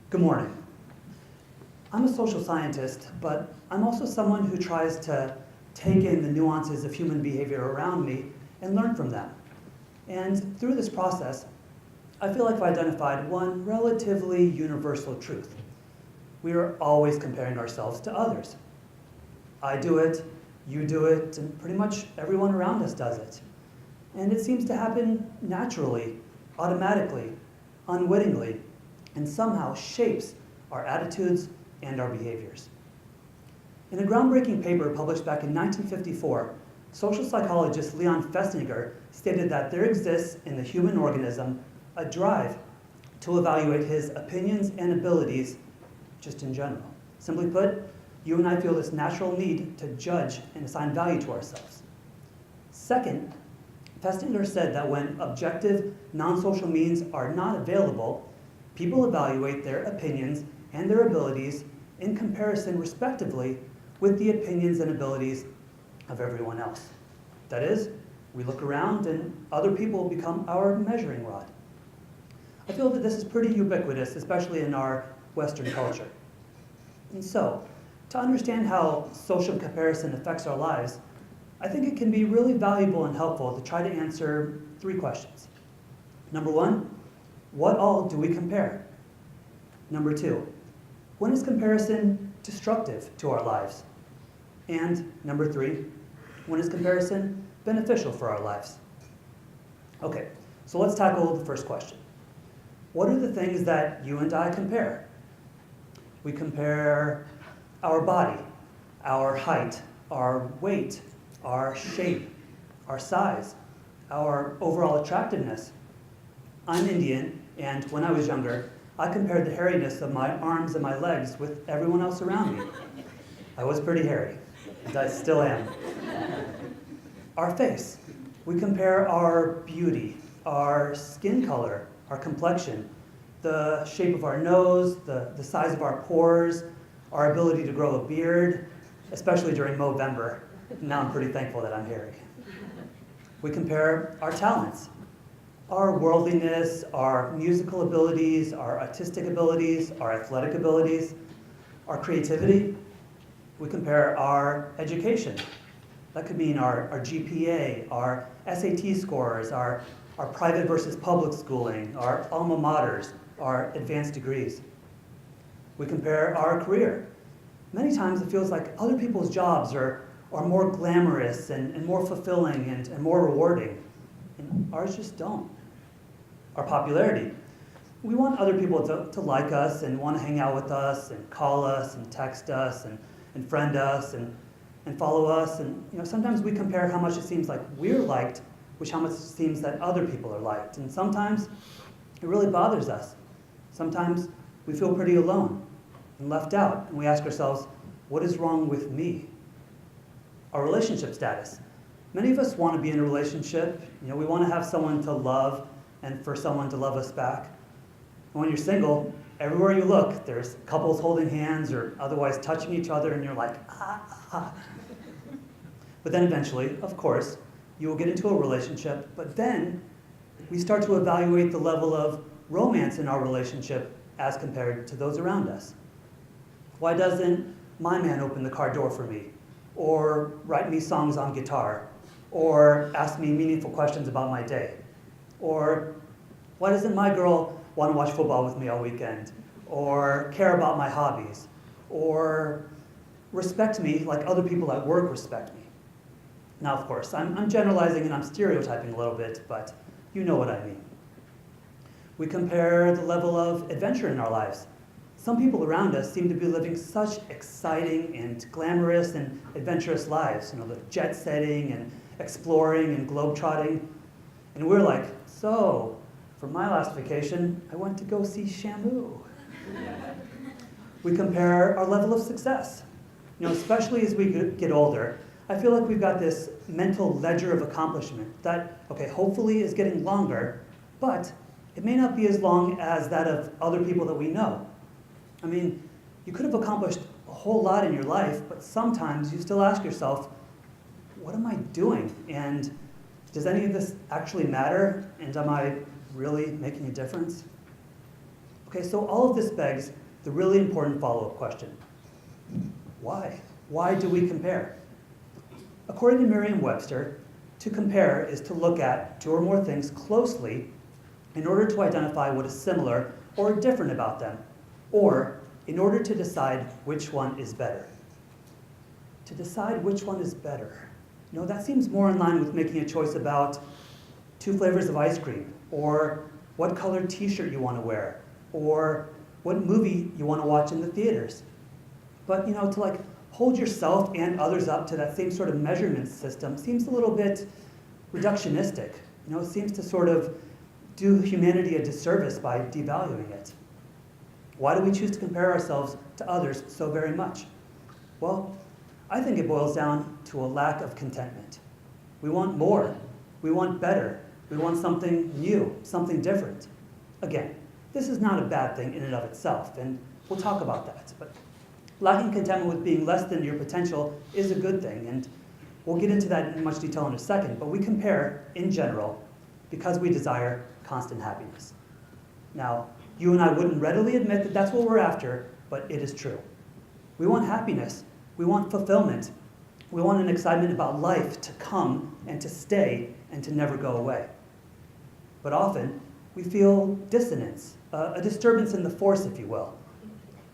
Good morning. I'm a social scientist, but I'm also someone who tries to take in the nuances of human behavior around me and learn from them. And through this process, I feel like I've identified one relatively universal truth. We are always comparing ourselves to others. I do it, you do it, and pretty much everyone around us does it. And it seems to happen naturally, automatically, unwittingly, and somehow shapes our attitudes and our behaviors. In a groundbreaking paper published back in 1954, social psychologist Leon Festinger stated that there exists in the human organism a drive to evaluate his opinions and abilities just in general. Simply put, you and I feel this natural need to judge and assign value to ourselves. Second, Festinger said that when objective, non-social means are not available, people evaluate their opinions and their abilities in comparison, respectively, with the opinions and abilities of everyone else. That is, we look around and other people become our measuring rod. I feel that this is pretty ubiquitous, especially in our Western culture. And so, to understand how social comparison affects our lives, I think it can be really valuable and helpful to try to answer three questions. Number one, what all do we compare? Number two, when is comparison destructive to our lives? And number three, when is comparison beneficial for our lives? Okay, so let's tackle the first question. What are the things that you and I compare? We compare our body, our height, our weight, our shape, our size, our overall attractiveness. I'm Indian, and when I was younger, I compared the hairiness of my arms and my legs with everyone else around me. I was pretty hairy, and I still am. Our face. We compare our beauty, our skin color, our complexion, the shape of our nose, the size of our pores, our ability to grow a beard, especially during Movember. Now I'm pretty thankful that I'm hairy. We compare our talents, our worldliness, our musical abilities, our artistic abilities, our athletic abilities, our creativity. We compare our education. That could mean our GPA, our SAT scores, our private versus public schooling, our alma maters, our advanced degrees. We compare our career. Many times it feels like other people's jobs are more glamorous and more fulfilling and more rewarding, and ours just don't. Our popularity. We want other people to like us and want to hang out with us and call us and text us and friend us and follow us. And sometimes we compare how much it seems like we're liked with how much it seems that other people are liked. And sometimes it really bothers us. Sometimes we feel pretty alone and left out, and we ask ourselves, what is wrong with me? Our relationship status. Many of us want to be in a relationship. We want to have someone to love and for someone to love us back. And when you're single, everywhere you look, there's couples holding hands or otherwise touching each other, and you're like, ah. But then eventually, of course, you will get into a relationship, but then we start to evaluate the level of romance in our relationship as compared to those around us. Why doesn't my man open the car door for me? Or write me songs on guitar? Or ask me meaningful questions about my day? Or why doesn't my girl want to watch football with me all weekend? Or care about my hobbies? Or respect me like other people at work respect me? Now, of course, I'm generalizing and I'm stereotyping a little bit, but you know what I mean. We compare the level of adventure in our lives. Some people around us seem to be living such exciting and glamorous and adventurous lives, the jet setting and exploring and globetrotting. And we're like, so, for my last vacation, I went to go see Shamu. We compare our level of success. Especially as we get older, I feel like we've got this mental ledger of accomplishment that, okay, hopefully is getting longer, but it may not be as long as that of other people that we know. I mean, you could have accomplished a whole lot in your life, but sometimes you still ask yourself, what am I doing? And does any of this actually matter? And am I really making a difference? Okay, so all of this begs the really important follow-up question. Why? Why do we compare? According to Merriam-Webster, to compare is to look at two or more things closely in order to identify what is similar or different about them, or in order to decide which one is better. To decide which one is better. You know, that seems more in line with making a choice about two flavors of ice cream, or what colored t-shirt you want to wear, or what movie you want to watch in the theaters. But, you know, to like hold yourself and others up to that same sort of measurement system seems a little bit reductionistic. You know, it seems to sort of do humanity a disservice by devaluing it. Why do we choose to compare ourselves to others so very much? Well, I think it boils down to a lack of contentment. We want more. We want better. We want something new, something different. Again, this is not a bad thing in and of itself, and we'll talk about that. But lacking contentment with being less than your potential is a good thing, and we'll get into that in much detail in a second. But we compare, in general, because we desire constant happiness. Now, you and I wouldn't readily admit that that's what we're after, but it is true. We want happiness. We want fulfillment. We want an excitement about life to come and to stay and to never go away. But often, we feel dissonance, a disturbance in the force, if you will.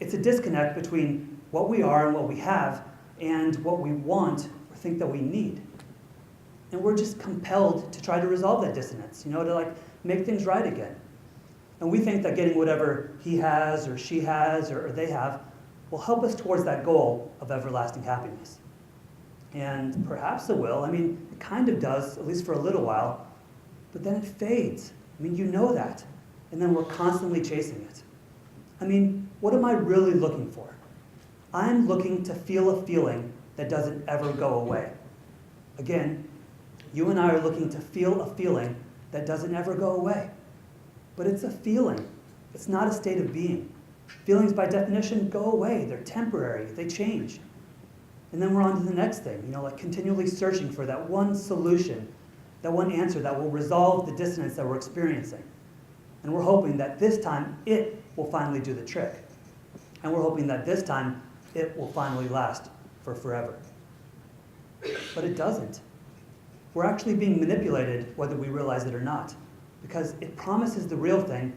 It's a disconnect between what we are and what we have and what we want or think that we need. And we're just compelled to try to resolve that dissonance, you know, to like make things right again. And we think that getting whatever he has or she has or they have will help us towards that goal of everlasting happiness. And perhaps it will. I mean, it kind of does, at least for a little while, but then it fades. I mean, you know that. And then we're constantly chasing it. I mean, what am I really looking for? I'm looking to feel a feeling that doesn't ever go away. Again, you and I are looking to feel a feeling that doesn't ever go away. But it's a feeling. It's not a state of being. Feelings, by definition, go away. They're temporary. They change. And then we're on to the next thing, you know, like continually searching for that one solution, that one answer that will resolve the dissonance that we're experiencing. And we're hoping that this time it will finally do the trick. And we're hoping that this time it will finally last for forever. But it doesn't. We're actually being manipulated whether we realize it or not, because it promises the real thing,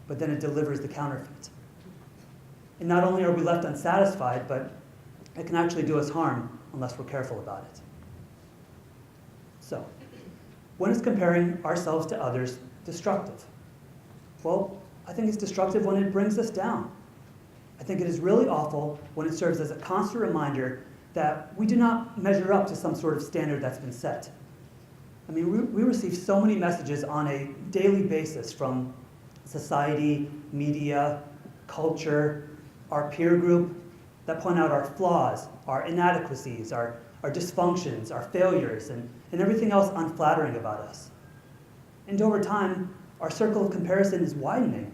but then it delivers the counterfeit. And not only are we left unsatisfied, but it can actually do us harm unless we're careful about it. So, when is comparing ourselves to others destructive? Well, I think it's destructive when it brings us down. I think it is really awful when it serves as a constant reminder that we do not measure up to some sort of standard that's been set. I mean, we receive so many messages on a daily basis from society, media, culture, our peer group, that point out our flaws, our inadequacies, our dysfunctions, our failures, and everything else unflattering about us. And over time, our circle of comparison is widening.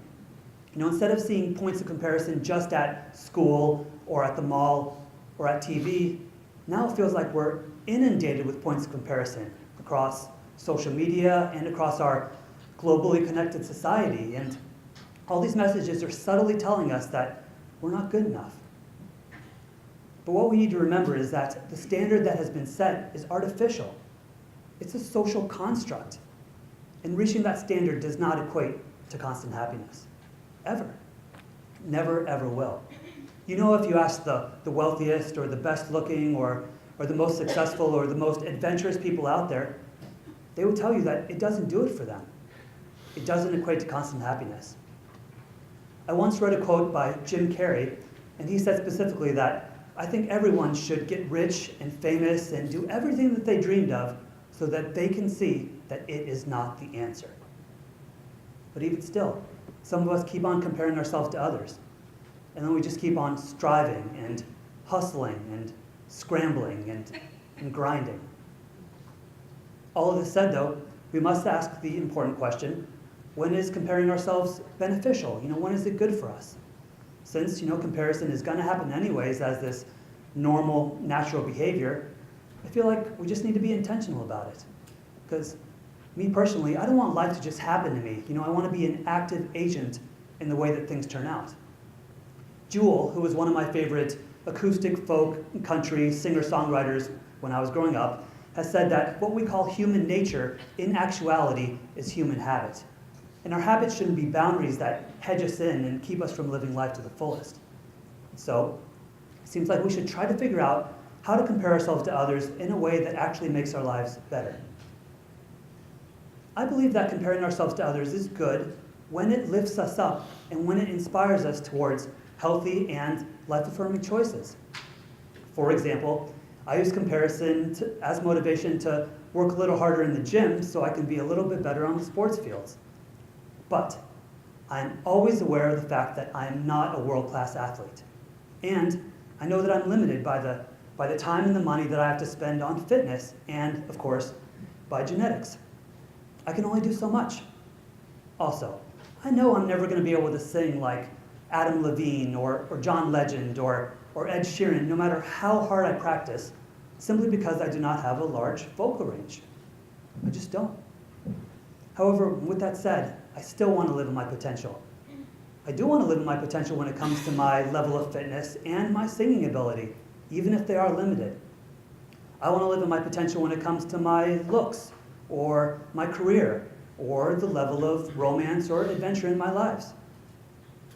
You know, instead of seeing points of comparison just at school or at the mall or at TV, now it feels like we're inundated with points of comparison across social media and across our globally connected society. And all these messages are subtly telling us that we're not good enough. But what we need to remember is that the standard that has been set is artificial. It's a social construct. And reaching that standard does not equate to constant happiness. Ever. Never, ever will. You know, if you ask the wealthiest or the best looking or the most successful or the most adventurous people out there, they will tell you that it doesn't do it for them. It doesn't equate to constant happiness. I once read a quote by Jim Carrey, and he said specifically that I think everyone should get rich and famous and do everything that they dreamed of so that they can see that it is not the answer. But even still, some of us keep on comparing ourselves to others. And then we just keep on striving and hustling and scrambling and grinding. All of this said, though, we must ask the important question, when is comparing ourselves beneficial? You know, when is it good for us? Since, you know, comparison is going to happen anyways as this normal, natural behavior, I feel like we just need to be intentional about it. Because me personally, I don't want life to just happen to me. You know, I want to be an active agent in the way that things turn out. Jewel, who was one of my favorite acoustic folk country singer-songwriters when I was growing up, has said that what we call human nature, in actuality, is human habit. And our habits shouldn't be boundaries that hedge us in and keep us from living life to the fullest. So, it seems like we should try to figure out how to compare ourselves to others in a way that actually makes our lives better. I believe that comparing ourselves to others is good when it lifts us up and when it inspires us towards healthy and life-affirming choices. For example, I use comparison as motivation to work a little harder in the gym so I can be a little bit better on the sports fields. But I am always aware of the fact that I am not a world-class athlete. And I know that I'm limited by the time and the money that I have to spend on fitness and, of course, by genetics. I can only do so much. Also, I know I'm never going to be able to sing like Adam Levine or John Legend or Ed Sheeran, no matter how hard I practice, simply because I do not have a large vocal range. I just don't. However, with that said, I still want to live in my potential. I do want to live in my potential when it comes to my level of fitness and my singing ability, even if they are limited. I want to live in my potential when it comes to my looks, or my career, or the level of romance or adventure in my lives.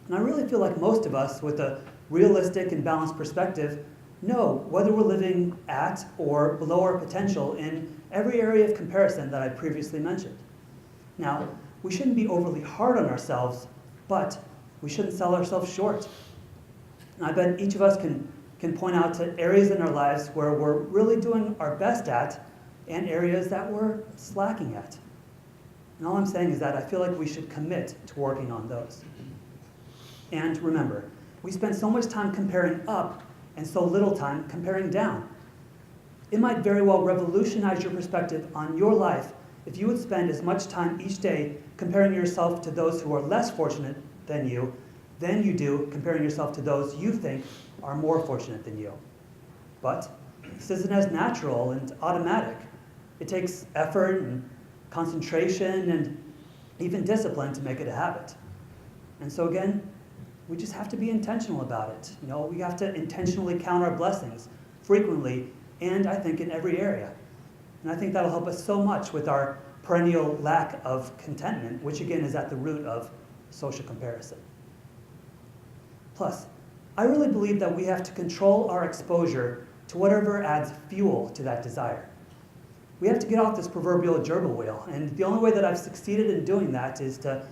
And I really feel like most of us, with a realistic and balanced perspective, know whether we're living at or below our potential in every area of comparison that I previously mentioned. Now, we shouldn't be overly hard on ourselves, but we shouldn't sell ourselves short. And I bet each of us can point out to areas in our lives where we're really doing our best at and areas that we're slacking at. And all I'm saying is that I feel like we should commit to working on those. And remember, we spend so much time comparing up and so little time comparing down. It might very well revolutionize your perspective on your life if you would spend as much time each day comparing yourself to those who are less fortunate than you do comparing yourself to those you think are more fortunate than you. But this isn't as natural and automatic. It takes effort and concentration and even discipline to make it a habit. And so again, we just have to be intentional about it. We have to intentionally count our blessings frequently, and I think in every area. And I think that'll help us so much with our perennial lack of contentment, which again is at the root of social comparison. Plus, I really believe that we have to control our exposure to whatever adds fuel to that desire. We have to get off this proverbial gerbil wheel, and the only way that I've succeeded in doing that is to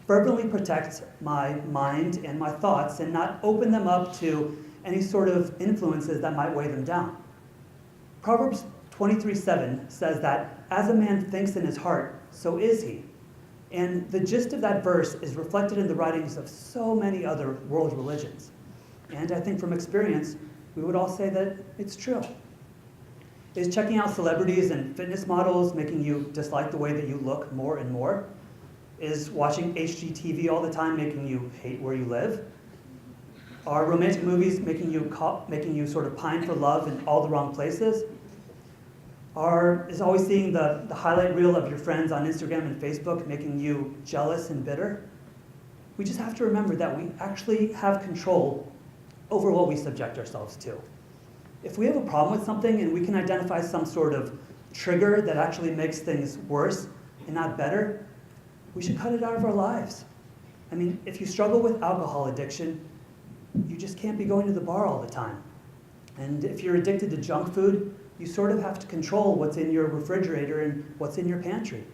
fervently protect my mind and my thoughts and not open them up to any sort of influences that might weigh them down. Proverbs 23:7 says that, as a man thinks in his heart, so is he. And the gist of that verse is reflected in the writings of so many other world religions. And I think from experience, we would all say that it's true. Is checking out celebrities and fitness models making you dislike the way that you look more and more? Is watching HGTV all the time making you hate where you live? Are romantic movies making you sort of pine for love in all the wrong places? Is always seeing the highlight reel of your friends on Instagram and Facebook making you jealous and bitter? We just have to remember that we actually have control over what we subject ourselves to. If we have a problem with something and we can identify some sort of trigger that actually makes things worse and not better, we should cut it out of our lives. I mean, if you struggle with alcohol addiction, you just can't be going to the bar all the time. And if you're addicted to junk food, you sort of have to control what's in your refrigerator and what's in your pantry.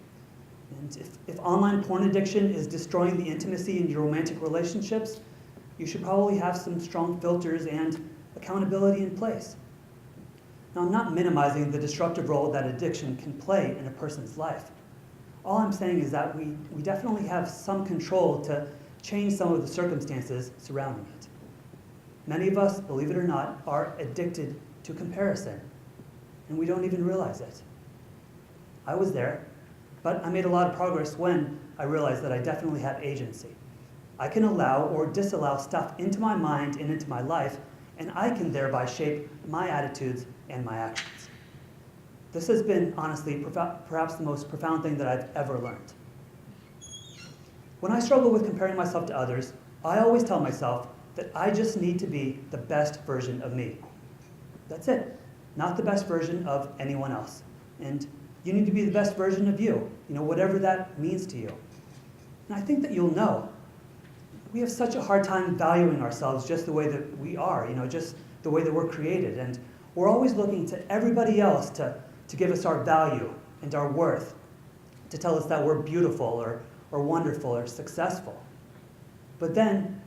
And if online porn addiction is destroying the intimacy in your romantic relationships, you should probably have some strong filters and accountability in place. Now, I'm not minimizing the destructive role that addiction can play in a person's life. All I'm saying is that we definitely have some control to change some of the circumstances surrounding it. Many of us, believe it or not, are addicted to comparison, and we don't even realize it. I was there, but I made a lot of progress when I realized that I definitely have agency. I can allow or disallow stuff into my mind and into my life, and I can thereby shape my attitudes and my actions. This has been, honestly, perhaps the most profound thing that I've ever learned. When I struggle with comparing myself to others, I always tell myself that I just need to be the best version of me. That's it. Not the best version of anyone else. And you need to be the best version of you, whatever that means to you. And I think that you'll know. We have such a hard time valuing ourselves just the way that we are, just the way that we're created. And we're always looking to everybody else to give us our value and our worth, to tell us that we're beautiful or wonderful or successful. But then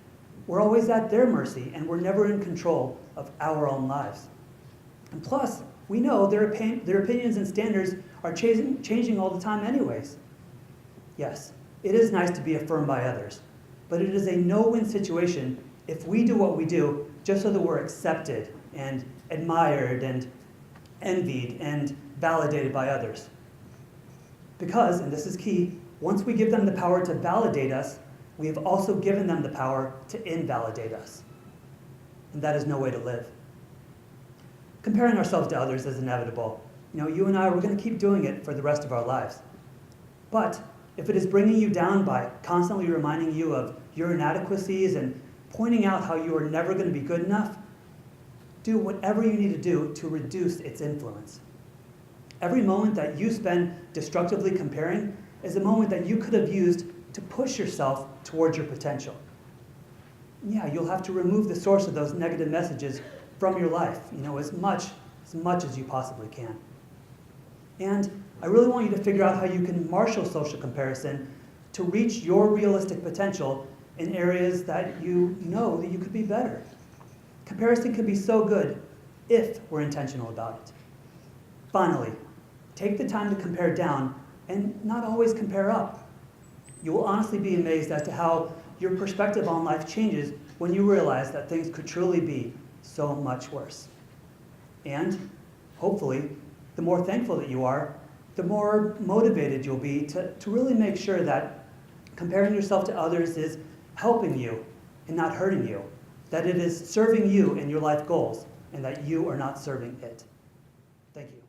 we're always at their mercy, and we're never in control of our own lives. And plus, we know their opinions and standards are changing all the time anyways. Yes, it is nice to be affirmed by others, but it is a no-win situation if we do what we do just so that we're accepted and admired and envied and validated by others. Because, and this is key, once we give them the power to validate us, we have also given them the power to invalidate us. And that is no way to live. Comparing ourselves to others is inevitable. You and I, we're going to keep doing it for the rest of our lives. But if it is bringing you down by constantly reminding you of your inadequacies and pointing out how you are never going to be good enough, do whatever you need to do to reduce its influence. Every moment that you spend destructively comparing is a moment that you could have used to push yourself towards your potential. Yeah, you'll have to remove the source of those negative messages from your life, as much as you possibly can. And I really want you to figure out how you can marshal social comparison to reach your realistic potential in areas that you know that you could be better. Comparison can be so good if we're intentional about it. Finally, take the time to compare down and not always compare up. You will honestly be amazed as to how your perspective on life changes when you realize that things could truly be so much worse. And hopefully, the more thankful that you are, the more motivated you'll be to really make sure that comparing yourself to others is helping you and not hurting you, that it is serving you in your life goals, and that you are not serving it. Thank you.